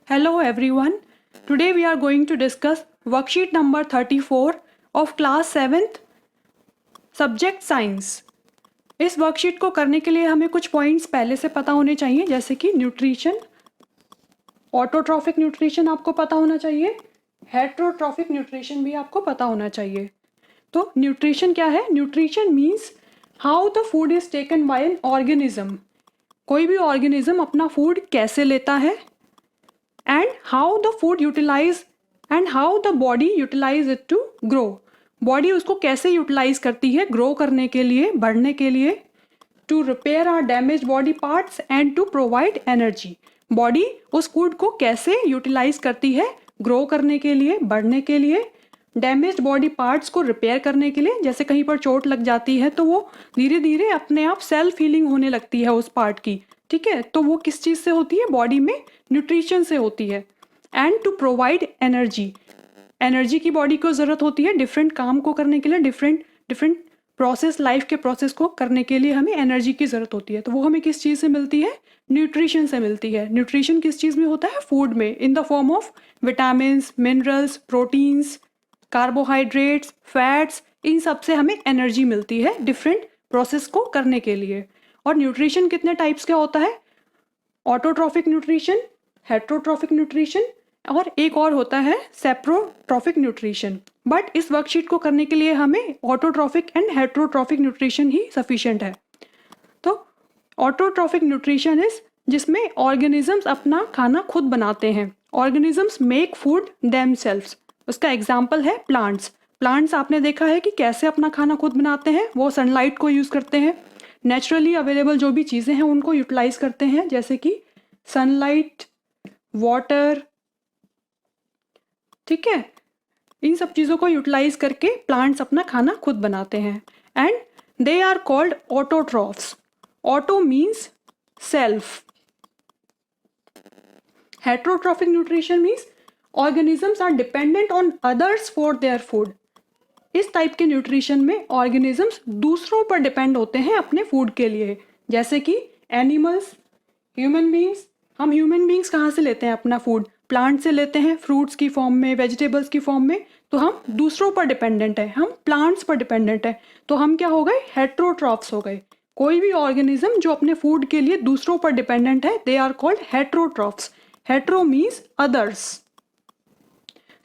Hello everyone. Today we are going to discuss worksheet number 34 of class 7th subject science. इस worksheet को करने के लिए हमें कुछ पॉइंट्स पहले से पता होने चाहिए, जैसे कि न्यूट्रिशन, ऑटोट्रॉफिक न्यूट्रिशन आपको पता होना चाहिए, हेटरोट्रॉफिक न्यूट्रिशन भी आपको पता होना चाहिए. तो न्यूट्रिशन क्या है? Nutrition means how the food is taken by an organism. कोई भी ऑर्गेनिज्म अपना फूड कैसे लेता है, and how the food utilize and how the body utilize it to grow. Body उसको कैसे यूटिलाइज करती है ग्रो करने के लिए, बढ़ने के लिए, to repair our damage body parts and to provide energy. Body उस फूड को कैसे यूटिलाइज करती है ग्रो करने के लिए, बढ़ने के लिए, डैमेज बॉडी पार्ट्स को रिपेयर करने के लिए. जैसे कहीं पर चोट लग जाती है तो वो धीरे धीरे अपने आप सेल्फ हीलिंग होने लगती है उस पार्ट की. ठीक है, तो वो किस चीज़ से होती है? बॉडी में न्यूट्रिशन से होती है. And to provide energy. Energy की बॉडी को ज़रूरत होती है डिफरेंट काम को करने के लिए, डिफरेंट प्रोसेस, लाइफ के प्रोसेस को करने के लिए हमें एनर्जी की ज़रूरत होती है. तो वो हमें किस चीज़ से मिलती है? न्यूट्रिशन से मिलती है. न्यूट्रिशन किस चीज़ में होता है? फूड में, in the form of vitamins, minerals, proteins, carbohydrates, fats. इन सब से हमें एनर्जी मिलती है डिफरेंट प्रोसेस को करने के लिए. और न्यूट्रिशन कितने टाइप्स का होता है? ऑटोट्रॉफिक न्यूट्रिशन, हेटरोट्रॉफिक न्यूट्रिशन, और एक और होता है सेप्रोट्रॉफिक न्यूट्रिशन. बट इस वर्कशीट को करने के लिए हमें autotrophic and heterotrophic nutrition he sufficient है. तो ऑटोट्रॉफिक न्यूट्रिशन इज जिसमें ऑर्गेनिजम्स अपना खाना खुद बनाते हैं. Organisms make food themselves. उसका एग्जाम्पल है प्लांट्स. प्लांट्स आपने देखा है कि कैसे अपना खाना खुद बनाते हैं. वो सनलाइट को यूज़ करते हैं, नेचुरली अवेलेबल जो भी चीज़ें हैं उनको यूटिलाइज करते हैं, जैसे कि सनलाइट, वाटर. ठीक है, इन सब चीज़ों को यूटिलाइज करके प्लांट्स अपना खाना खुद बनाते हैं. And they are called autotrophs. Auto means self. Heterotrophic nutrition means organisms are dependent on others for their food. इस टाइप के न्यूट्रिशन में ऑर्गेनिजम्स दूसरों पर डिपेंड होते हैं अपने फूड के लिए, जैसे कि एनिमल्स, ह्यूमन बींग्स. हम ह्यूमन बींग्स कहाँ से लेते हैं अपना फूड? प्लांट से लेते हैं, फ्रूट्स की फॉर्म में, वेजिटेबल्स की फॉर्म में. तो हम दूसरों पर डिपेंडेंट है, हम प्लांट्स पर डिपेंडेंट है. तो हम क्या हो गए? हेट्रोट्रॉफ्स हो गए. कोई भी ऑर्गेनिज्म जो अपने फूड के लिए दूसरों पर डिपेंडेंट है, they are called heterotrophs. Hetero means others.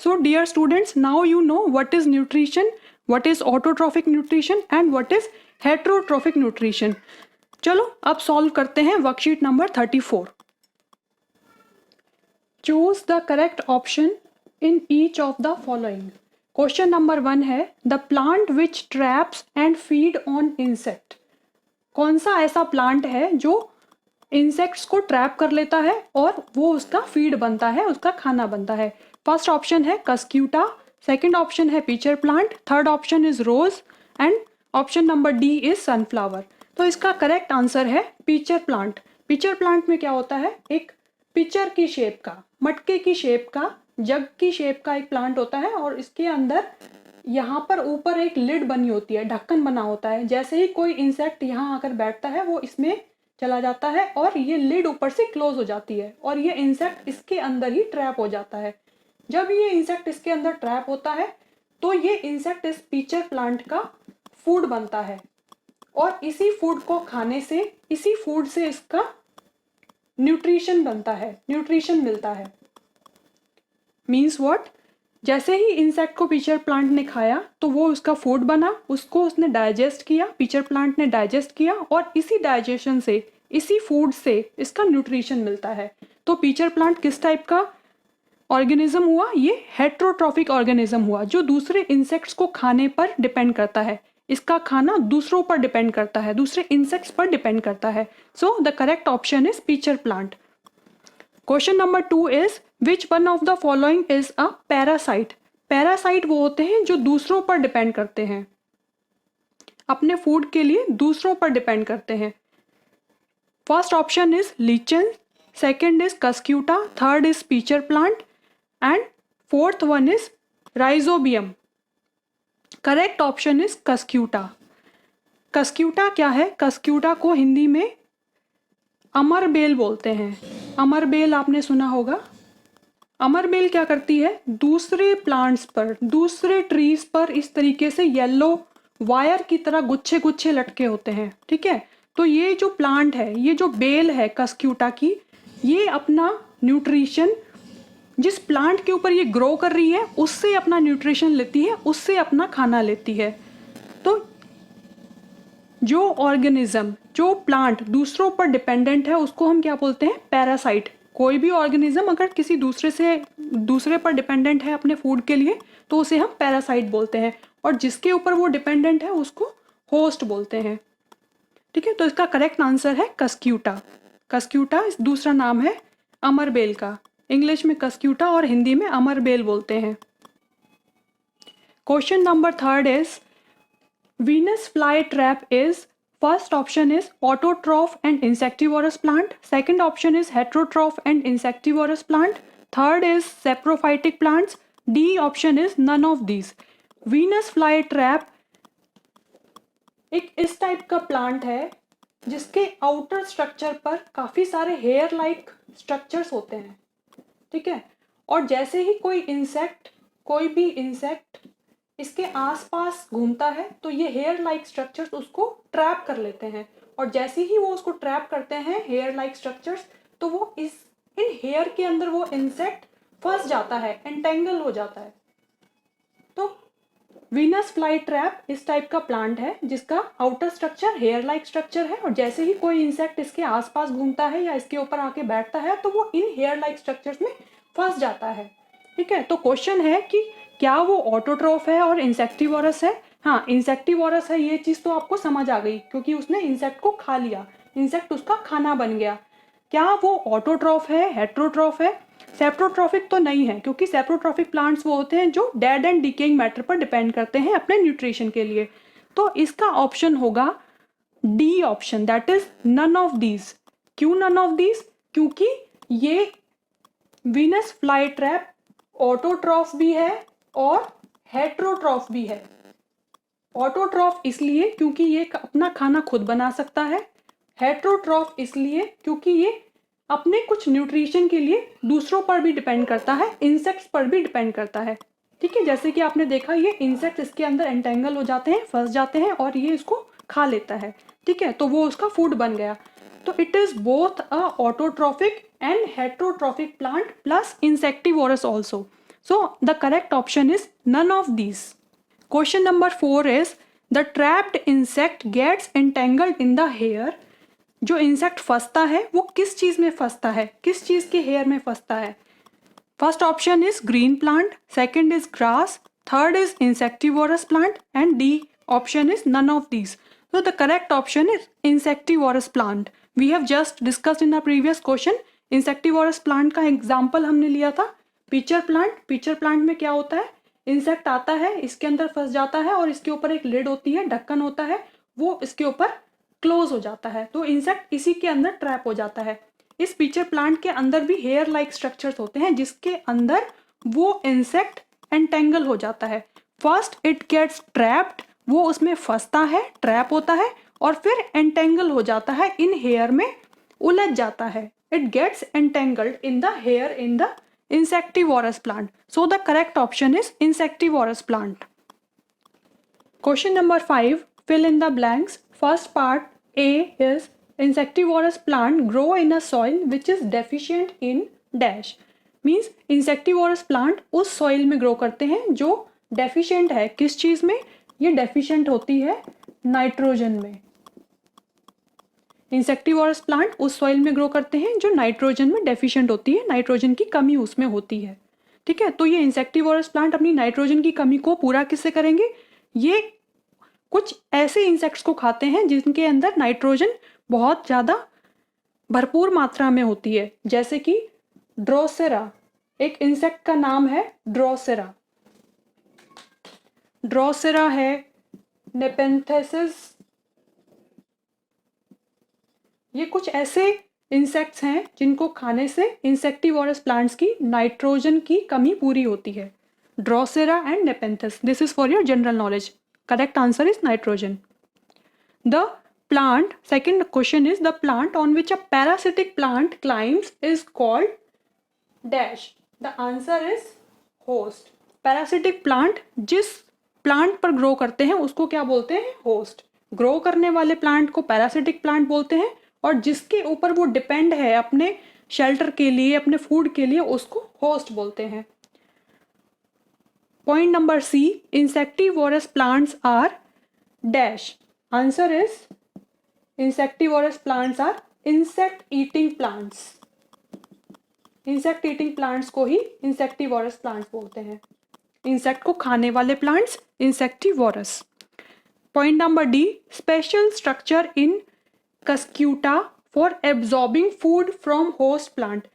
So dear students, now you know what is nutrition, what is autotrophic nutrition and what is heterotrophic nutrition. चलो अब सॉल्व करते हैं worksheet number 34. Choose the correct option in each of the following. Question number 1 है the plant which traps and feed on insect. कौन सा ऐसा plant है जो इंसेक्ट्स को ट्रैप कर लेता है और वो उसका फीड बनता है, उसका खाना बनता है? फर्स्ट ऑप्शन है कस्क्यूटा, सेकंड ऑप्शन है pitcher plant, third option is rose and option number D is sunflower. तो इसका करेक्ट आंसर है पीचर प्लांट. पीचर प्लांट में क्या होता है? एक पिचर की शेप का, मटके की शेप का, जग की शेप का एक प्लांट होता है और इसके अंदर यहाँ पर ऊपर एक लिड बनी होती है, ढक्कन बना होता है. जैसे ही कोई इंसेक्ट यहाँ आकर बैठता है वो इसमें चला जाता है और ये लिड ऊपर से क्लोज हो जाती है और ये इंसेक्ट इसके अंदर ही ट्रैप हो जाता है. जब ये इंसेक्ट इसके अंदर ट्रैप होता है तो ये इंसेक्ट इस पीचर प्लांट का फूड बनता है और इसी फूड को खाने से, इसी फूड से इसका न्यूट्रिशन बनता है, न्यूट्रिशन मिलता है. Means what? जैसे ही इंसेक्ट को पीचर प्लांट ने खाया तो वो उसका फूड बना, उसको उसने डाइजेस्ट किया, पीचर प्लांट ने डाइजेस्ट किया और इसी डाइजेशन से, इसी फूड से इसका न्यूट्रिशन मिलता है. तो पीचर प्लांट किस टाइप का ऑर्गेनिज्म हुआ? ये हेट्रोट्रॉफिक ऑर्गेनिज्म हुआ जो दूसरे इंसेक्ट्स को खाने पर डिपेंड करता है. इसका खाना दूसरों पर डिपेंड करता है, दूसरे इंसेक्ट्स पर डिपेंड करता है. So the correct option is pitcher plant. Question number 2 is which one of the following is a parasite. Parasite वो होते हैं जो दूसरों पर डिपेंड करते हैं, अपने फूड के लिए दूसरों पर डिपेंड करते हैं. First option is lichen, second is cuscuta, third is pitcher plant and fourth one is rhizobium. Correct option is cuscuta. Cuscuta क्या है? कस्क्यूटा को हिंदी में अमर बेल बोलते हैं. अमर बेल आपने सुना होगा. अमरबेल क्या करती है, दूसरे प्लांट्स पर, दूसरे ट्रीज पर इस तरीके से येलो वायर की तरह गुच्छे गुच्छे लटके होते हैं, ठीक है। तो ये जो प्लांट है, ये जो बेल है कस्क्यूटा की, ये अपना न्यूट्रिशन जिस प्लांट के ऊपर ये ग्रो कर रही है उससे अपना न्यूट्रिशन लेती है, उससे अपना खाना लेती है। तो जो ऑर्गेनिज्म, जो प्लांट दूसरों पर डिपेंडेंट है उसको हम क्या बोलते हैं, पैरासाइट। कोई भी ऑर्गेनिज्म अगर किसी दूसरे पर डिपेंडेंट है अपने फूड के लिए तो उसे हम पैरासाइट बोलते हैं, और जिसके ऊपर वो डिपेंडेंट है उसको होस्ट बोलते हैं, ठीक है। तो इसका करेक्ट आंसर है कस्क्यूटा। कस्क्यूटा इस दूसरा नाम है अमरबेल का, इंग्लिश में कस्क्यूटा और हिंदी में अमरबेल बोलते हैं। Question number 3 is Venus flytrap is, first option is autotroph and insectivorous plant, second option is heterotroph and insectivorous plant, third is saprophytic plants, D option is none of these. Venus flytrap एक इस type का plant है जिसके outer structure पर काफी सारे hair like structures होते हैं, ठीक है। और जैसे ही कोई भी इंसेक्ट इसके आसपास घूमता है तो ये हेयर लाइक स्ट्रक्चर्स उसको ट्रैप कर लेते हैं, और जैसे ही वो उसको ट्रैप करते हैं हेयर लाइक स्ट्रक्चर्स, तो वो इन हेयर के अंदर वो इंसेक्ट फंस जाता है, एंटेंगल हो जाता है। तो वीनस फ्लाई ट्रैप इस टाइप का प्लांट है जिसका outer structure hair like structure है, और जैसे ही कोई इंसेक्ट इसके आसपास घूमता है या इसके ऊपर आके बैठता है तो वो इन हेयर लाइक स्ट्रक्चर्स में फंस जाता है, ठीक है। तो क्वेश्चन है कि क्या वो ऑटोट्रॉफ है और इंसेक्टिवोरस है। हाँ, इंसेक्टिवोरस है, ये चीज तो आपको समझ आ गई क्योंकि उसने इंसेक्ट को खा लिया, इंसेक्ट उसका खाना बन गया। क्या वो ऑटोट्रॉफ है, हेट्रोट्रॉफ है? सेप्रोट्रॉफिक तो नहीं है, क्योंकि सेप्रोट्रॉफिक प्लांट्स वो होते हैं जो डेड एंड डिकेइंग मैटर पर डिपेंड करते हैं अपने न्यूट्रिशन के लिए। तो इसका ऑप्शन होगा D option, that is none of these. क्यों नन ऑफ दीज? क्योंकि ये वीनस फ्लाई ट्रैप ऑटोट्रॉफ भी है और हेट्रोट्रॉफ भी है। ऑटोट्रॉफ इसलिए क्योंकि ये अपना खाना खुद बना सकता है, हेट्रोट्रॉफ इसलिए क्योंकि ये अपने कुछ न्यूट्रिशन के लिए दूसरों पर भी डिपेंड करता है, इंसेक्ट्स पर भी डिपेंड करता है, ठीक है। जैसे कि आपने देखा ये इंसेक्ट इसके अंदर एंटेंगल हो जाते हैं, फंस जाते हैं और ये इसको खा लेता है, ठीक है, तो वो उसका फूड बन गया। तो it is both a autotrophic and heterotrophic plant plus insectivorous also. So the correct option is none of these. Question number 4 is the trapped insect gets entangled in the hair. जो insect फंसता है वो किस चीज में फंसता है, किस चीज के हेयर में फंसता है? First option is green plant, second is grass, third is insectivorous plant and D option is none of these. So the correct option is insectivorous plant. We have just discussed in the previous question. Insectivorous plant का example हमने लिया था pitcher plant. Pitcher plant में क्या होता है, insect आता है, इसके अंदर फंस जाता है और इसके ऊपर एक लिड होती है, ढक्कन होता है, वो इसके ऊपर क्लोज हो जाता है, तो इंसेक्ट इसी के अंदर ट्रैप हो जाता है। इस पिचर प्लांट के अंदर भी हेयर लाइक स्ट्रक्चर्स होते हैं जिसके अंदर वो इंसेक्ट एंटेंगल हो जाता है। फर्स्ट इट गेट्स ट्रैप्ड, वो उसमें फंसता है, ट्रैप होता है, और फिर एंटेंगल हो जाता है, इन हेयर में उलझ जाता है। It gets entangled in the hair in the insectivorous plant. So the correct option is insectivorous plant. Question number 5, fill in the blanks. First part A is insectivorous plant grow in a soil which is deficient in dash. Means insectivorous plant उस soil में grow करते हैं जो deficient है, किस चीज में? ये deficient होती है नाइट्रोजन में। इंसेक्टिवोरस प्लांट उस सॉइल में ग्रो करते हैं जो नाइट्रोजन में डेफिशिएंट होती है, नाइट्रोजन की कमी उसमें होती है, ठीक है। तो ये इंसेक्टिवोरस प्लांट अपनी नाइट्रोजन की कमी को पूरा किससे करेंगे? ये कुछ ऐसे इंसेक्ट्स को खाते हैं जिनके अंदर नाइट्रोजन बहुत ज़्यादा भरपूर मात्रा में होती है, जैसे कि ड्रोसेरा, एक इंसेक्ट का नाम है ड्रोसेरा। ड्रोसेरा है, नेपेंथेसिस, ये कुछ ऐसे इंसेक्ट्स हैं जिनको खाने से इंसेक्टिवोरस प्लांट्स की नाइट्रोजन की कमी पूरी होती है। Drosera and nepenthes, this is for your general knowledge. Correct answer is nitrogen. The plant, second question is the plant on which a parasitic plant climbs is called dash. The answer is host. Parasitic plant जिस plant पर grow करते हैं उसको क्या बोलते हैं? Host. Grow करने वाले प्लांट को पैरासिटिक प्लांट बोलते हैं और जिसके ऊपर वो डिपेंड है अपने शेल्टर के लिए, अपने फूड के लिए, उसको होस्ट बोलते हैं। Point number C, insectivorous plants are dash. Answer is insectivorous plants are insect eating plants. Insect eating plants को ही इंसेक्टिवोरस प्लांट्स बोलते हैं। इंसेक्ट को खाने वाले plants insectivorous. Point number D, special structure in Cuscuta for absorbing food from host plant.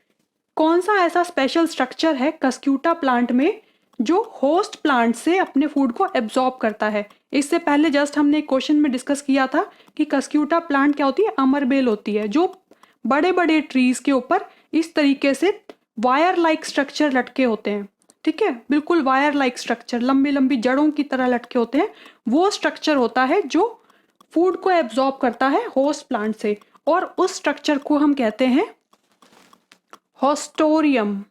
कौन सा ऐसा स्पेशल स्ट्रक्चर है कस्क्यूटा प्लांट में जो होस्ट प्लांट से अपने फूड को एब्जॉर्ब करता है? इससे पहले जस्ट हमने एक क्वेश्चन में डिस्कस किया था कि कस्क्यूटा प्लांट क्या होती है? अमर बेल होती है, जो बड़े बड़े ट्रीज के ऊपर इस तरीके से वायर लाइक स्ट्रक्चर लटके होते हैं। ठीक है, बिल्कुल वायर लाइक स्ट्रक्चर, लंबी लंबी जड़ों की तरह लटके होते हैं। वो स्ट्रक्चर होता है जो फूड को एब्जॉर्ब करता है होस्ट प्लांट से, और उस स्ट्रक्चर को हम कहते हैं haustorium.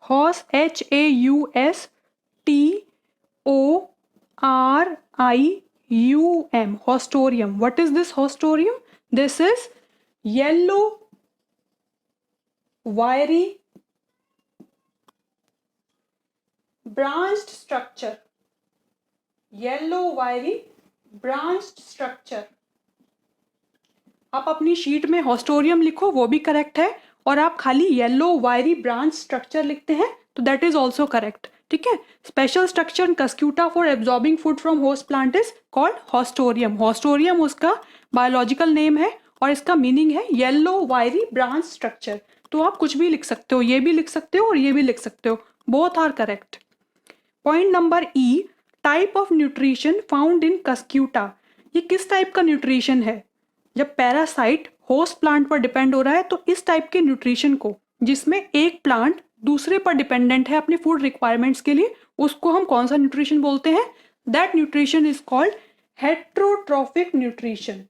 House HAUSTORIUM, haustorium. What is this haustorium? This is yellow wiry branched structure, yellow wiry branched structure। आप अपनी शीट में हॉस्टोरियम लिखो, वो भी करेक्ट है, और आप खाली येलो वायरी ब्रांच स्ट्रक्चर लिखते हैं तो दैट इज ऑल्सो करेक्ट। ठीक है, special structure in Cuscuta for absorbing food from host plant is called haustorium. Haustorium उसका बायोलॉजिकल नेम है और इसका मीनिंग है येलो वायरी ब्रांच स्ट्रक्चर। तो आप कुछ भी लिख सकते हो, ये भी लिख सकते हो और ये भी लिख सकते हो, both are correct. Point number E, type of nutrition found in Cuscuta. ये किस टाइप का न्यूट्रिशन है? जब पैरासाइट होस्ट प्लांट पर डिपेंड हो रहा है तो इस टाइप के न्यूट्रिशन को, जिसमें एक प्लांट दूसरे पर डिपेंडेंट है अपने फूड रिक्वायरमेंट्स के लिए, उसको हम कौन सा न्यूट्रिशन बोलते हैं? That nutrition is called heterotrophic nutrition.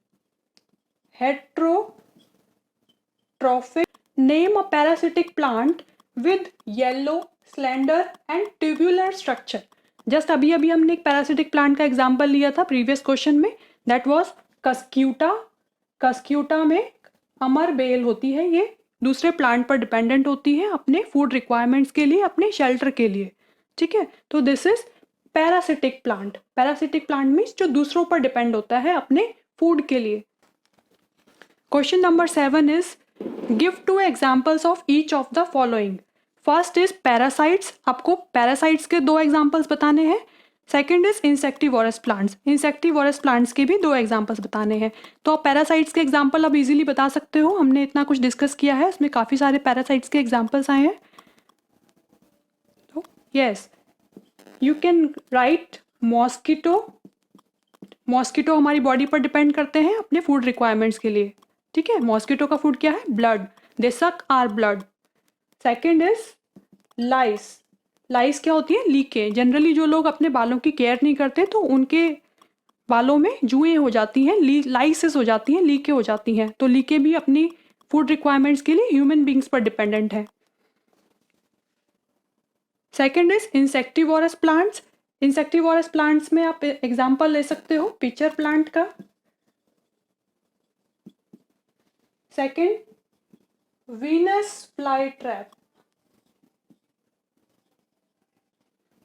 Heterotrophic. Name a parasitic plant with yellow, slender and tubular structure. Just अभी हमने एक parasitic plant का एग्जाम्पल लिया था प्रीवियस क्वेश्चन में, that was कस्क्यूटा। कस्क्यूटा में अमर बेल होती है, ये दूसरे प्लांट पर डिपेंडेंट होती है अपने फूड रिक्वायरमेंट्स के लिए, अपने शेल्टर के लिए। ठीक है, तो this is parasitic plant. Parasitic plant means जो दूसरों पर डिपेंड होता है अपने फूड के लिए। Question number 7 is give 2 examples of each of the following. First is parasites, आपको पैरासाइट्स के 2 एग्जाम्पल्स बताने हैं। Second is insectivorous plants, insectivorous plants के भी 2 एग्जाम्पल्स बताने हैं। तो आप पैरासाइट्स के एग्जाम्पल अब इजीली बता सकते हो, हमने इतना कुछ डिस्कस किया है, इसमें काफ़ी सारे पैरासाइट्स के एग्जाम्पल्स आए हैं। तो yes, you can write mosquito. Mosquito हमारी बॉडी पर डिपेंड करते हैं अपने फूड रिक्वायरमेंट्स के लिए। ठीक है, मॉस्किटो का फूड क्या है? ब्लड, दे सक आर ब्लड। सेकेंड इज लाइस। लाइस क्या होती है? लीके। जनरली जो लोग अपने बालों की केयर नहीं करते तो उनके बालों में जुएं हो जाती हैं, लाइसेस हो जाती हैं, लीके हो जाती हैं। तो लीके भी अपनी फूड रिक्वायरमेंट्स के लिए ह्यूमन बींग्स पर डिपेंडेंट है। Second is insectivorous plants. Insectivorous plants में आप एग्जाम्पल ले सकते हो पिचर प्लांट का। Second, Venus fly trap.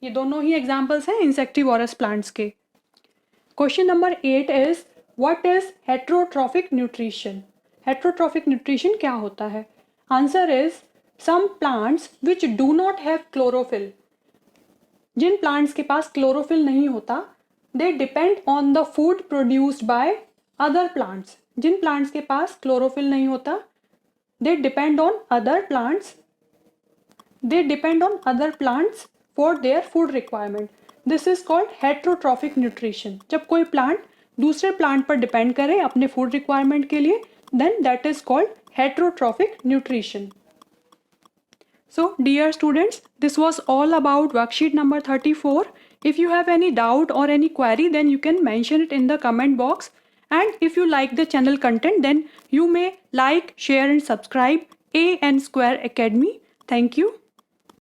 ये दोनों ही एग्जाम्पल्स हैं इंसेक्टिवोरस प्लांट्स के। Question number 8 is what is heterotrophic nutrition. Heterotrophic nutrition क्या होता है? Answer is some plants which do not have chlorophyll. जिन प्लांट्स के पास क्लोरोफिल नहीं होता, they depend on the food produced by other plants. जिन प्लांट्स के पास क्लोरोफिल नहीं होता, they depend on other plants, for their food requirement. This is called heterotrophic nutrition. जब कोई प्लांट दूसरे प्लांट पर डिपेंड करे अपने फूड रिक्वायरमेंट के लिए, then that is called heterotrophic nutrition. So dear students, this was all about worksheet number 34. If you have any doubt or any query, then you can mention it in the comment box. And if you like the channel content, then you may like, share and subscribe AN Square Academy. Thank you.